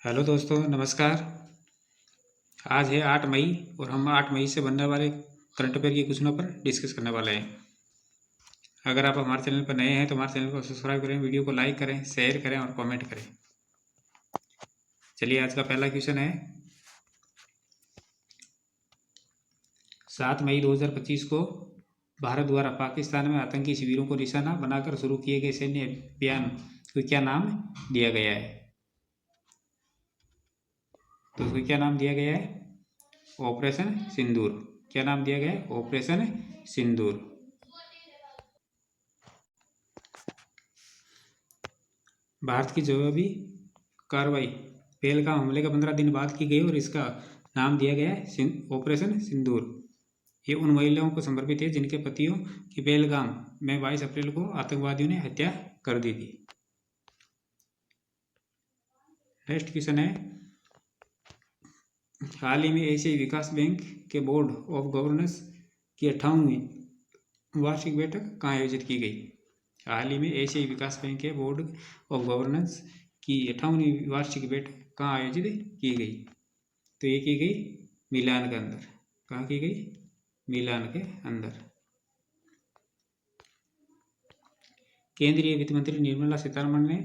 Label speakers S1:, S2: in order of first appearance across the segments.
S1: Hello दोस्तों, नमस्कार। आज है 8 मई और हम 8 मई से बनने वाले करंट अफेयर की क्वेश्चनों पर डिस्कस करने वाले हैं। अगर आप हमारे चैनल पर नए हैं तो हमारे चैनल को सब्सक्राइब करें, वीडियो को लाइक करें, शेयर करें और कमेंट करें। चलिए, आज का पहला क्वेश्चन है 7 मई 2025 को भारत द्वारा पाकिस्तान में आतंकी शिविरों को निशाना बनाकर शुरू किए गए सैन्य अभियान को क्या नाम दिया गया है? तो उसको क्या नाम दिया गया है? ऑपरेशन सिंदूर। क्या नाम दिया गया है? ऑपरेशन सिंदूर। भारत की जवाबी कार्रवाई पहलगाम हमले के 15 दिन बाद की गई और इसका नाम दिया गया है ऑपरेशन सिंदूर। ये उन महिलाओं को समर्पित है जिनके पतियों की पहलगाम में 22 अप्रैल को आतंकवादियों ने हत्या कर दी थी। नेक्स्ट क्वेश्चन है, हाल ही में एशियाई विकास बैंक के बोर्ड ऑफ गवर्नर्स की 58वीं वार्षिक बैठक कहाँ आयोजित की गई? हाल ही में एशियाई विकास बैंक के बोर्ड ऑफ गवर्नेंस की 58वीं वार्षिक बैठक कहाँ आयोजित की गई? तो ये की गई मिलान के अंदर। कहाँ की गई? मिलान के अंदर। केंद्रीय वित्त मंत्री निर्मला सीतारमण ने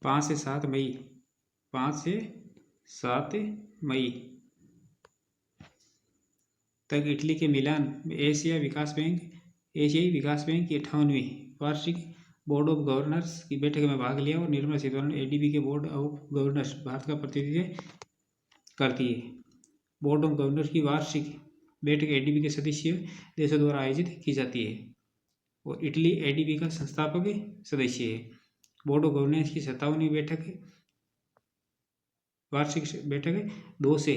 S1: 5 से 7 मई तक इटली के मिलान में एशियाई विकास बैंक की 58वीं वार्षिक बोर्ड ऑफ गवर्नर्स की बैठक में भाग लिया और निर्मला सीतारमण एडीबी के बोर्ड ऑफ गवर्नर्स भारत का प्रतिनिधित्व करती है। बोर्ड ऑफ गवर्नर्स की वार्षिक बैठक एडीबी के सदस्य देशों द्वारा आयोजित की जाती है और इटली एडीबी का संस्थापक सदस्य है। बोर्ड ऑफ गवर्नर्स की 57वीं वार्षिक बैठक 2 से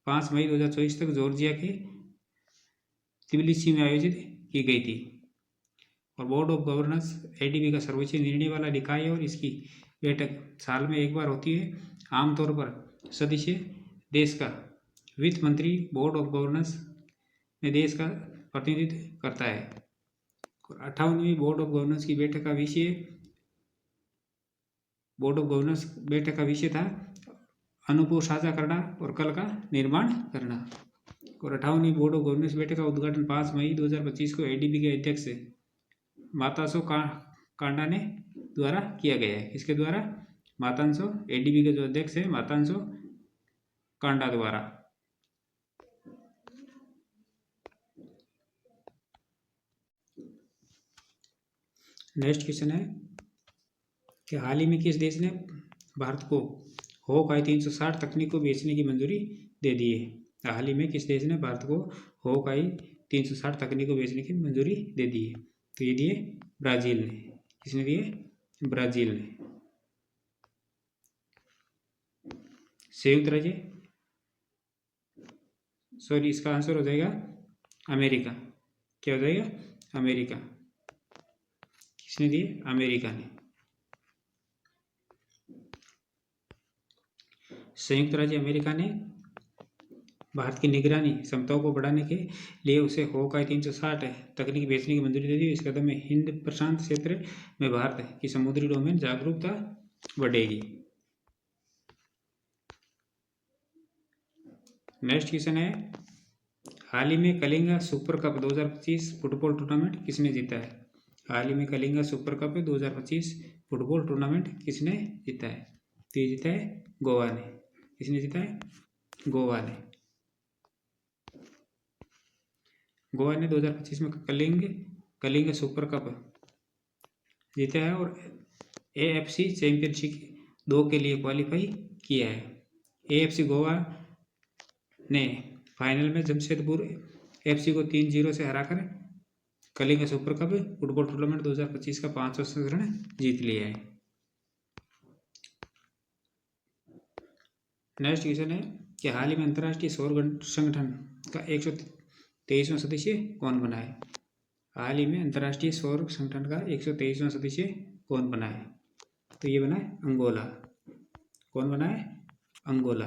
S1: 5 मई 2024 तक जॉर्जिया के त्बिलिसी में आयोजित की गई थी और बोर्ड ऑफ गवर्नर्स एडीबी का सर्वोच्च निर्णय वाला निकाय है और इसकी बैठक साल में एक बार होती है। आमतौर पर सदस्य देश का वित्त मंत्री बोर्ड ऑफ गवर्नर्स में देश का प्रतिनिधित्व करता है। 58वीं बोर्ड ऑफ गवर्नर्स की बैठक का विषय था अनुभव साझा करना और कल का निर्माण करना। और 58वीं बोर्ड ऑफ गवर्नर्स बैठक का उद्घाटन 5 मई 2025 को एडीबी के अध्यक्ष मातासो कांडा ने द्वारा किया गया है। किसके द्वारा? मातांशो, एडीबी के जो अध्यक्ष है मातांशो कांडा द्वारा। नेक्स्ट क्वेश्चन है कि हाल ही में किस देश ने भारत को होकाई 360 तकनीक को बेचने की मंजूरी दे दी है? हाल ही में किस देश ने भारत को होकाई 360 तकनीक को बेचने की मंजूरी दे दी है? तो ये दिए ब्राजील ने। किसने दिए? ब्राजील ने। संयुक्त राज्य, सॉरी, इसका आंसर हो जाएगा अमेरिका। क्या हो जाएगा? अमेरिका। किसने दिए? अमेरिका ने। संयुक्त राज्य अमेरिका ने भारत की निगरानी क्षमताओं को बढ़ाने के लिए उसे होकाई 360 तकनीक बेचने की मंजूरी दे दी। इस कदम में हिंद प्रशांत क्षेत्र में भारत की समुद्री डोमेन जागरूकता बढ़ेगी। नेक्स्ट क्वेश्चन है, हाल ही में Kalinga super cup 2025 football tournament किसने जीता है? हाल ही में Kalinga super cup 2025 football tournament किसने जीता है? तो ये जीता है गोवा ने। किसने जीता है? गोवा ने। गोवा ने 2025 में कलिंग सुपर कप जीता है और एएफसी चैंपियनशिप 2 के लिए क्वालिफाई किया है। एएफसी गोवा ने फाइनल में जमशेदपुर एफसी को 3-0 से हराकर Kalinga super cup football tournament 2025 का 5वां संस्करण जीत लिया है। नेक्स्ट क्वेश्चन है कि हाल ही में अंतर्राष्ट्रीय सौर संगठन का 123वां सदस्य कौन बना है? हाल ही में अंतर्राष्ट्रीय सौर संगठन का 123वां सदस्य कौन बना है? तो ये बना है अंगोला। कौन बना है? अंगोला।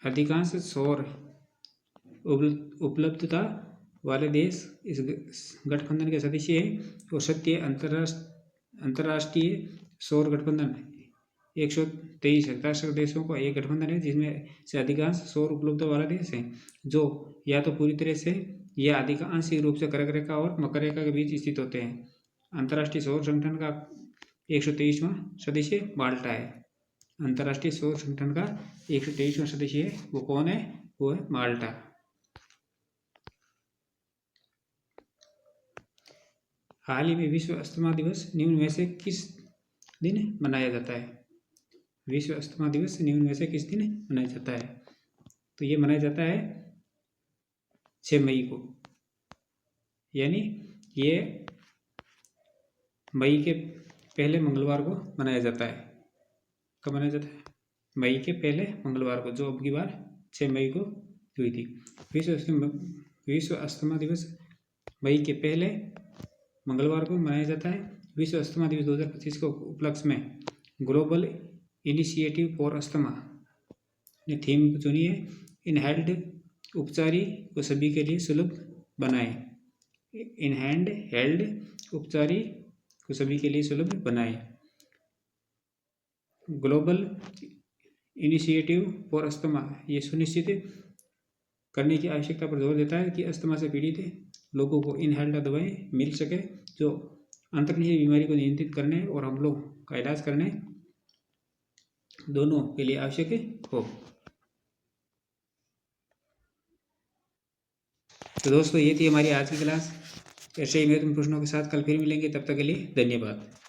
S1: अधिकांश सौर उपलब्धता वाले देश इस गठबंधन के सदस्य हैं और सत्य अंतर्राष्ट्रीय सौर गठबंधन 123 हस्ताक्षर देशों का एक गठबंधन है जिसमें से अधिकांश सौर उपलब्ध वाला देश है जो या तो पूरी तरह से या आंशिक रूप से कर्क रेखा और मकर रेखा के बीच स्थित होते हैं। अंतर्राष्ट्रीय सौर संगठन का 123वां सदस्य माल्टा है। अंतर्राष्ट्रीय सौर संगठन का 123वां सदस्य है, वो कौन है? वो है माल्टा। हाल ही में विश्व अस्थमा दिवस निम्न में से किस दिन मनाया जाता है? विश्व अस्थमा दिवस निम्न में से किस दिन मनाया जाता है? तो ये मनाया जाता है 6 मई को, यानी ये मई के पहले मंगलवार को मनाया जाता है। कब मनाया जाता है? मई के पहले मंगलवार को, जो अब की बार 6 मई को हुई थी। विश्व अस्थमा दिवस मई के पहले मंगलवार को मनाया जाता है। विश्व अस्थमा दिवस 2025 के उपलक्ष्य में ग्लोबल इनिशिएटिव फॉर अस्थमा ने थीम चुनी है, इनहैंड उपचारी को सभी के लिए सुलभ बनाएं। इनहैंड हेल्ड उपचारी को सभी के लिए सुलभ बनाएं। ग्लोबल इनिशिएटिव फॉर अस्थमा ये सुनिश्चित करने की आवश्यकता पर जोर देता है कि अस्थमा से पीड़ित लोगों को इनहेल्ड दवाएं मिल सके जो अंतर्निहित बीमारी को नियंत्रित करने और हमलों का इलाज करने दोनों के लिए आवश्यक हो। तो दोस्तों ये थी हमारी आज की क्लास। ऐसे ही महत्वपूर्ण प्रश्नों के साथ कल फिर मिलेंगे, तब तक के लिए धन्यवाद।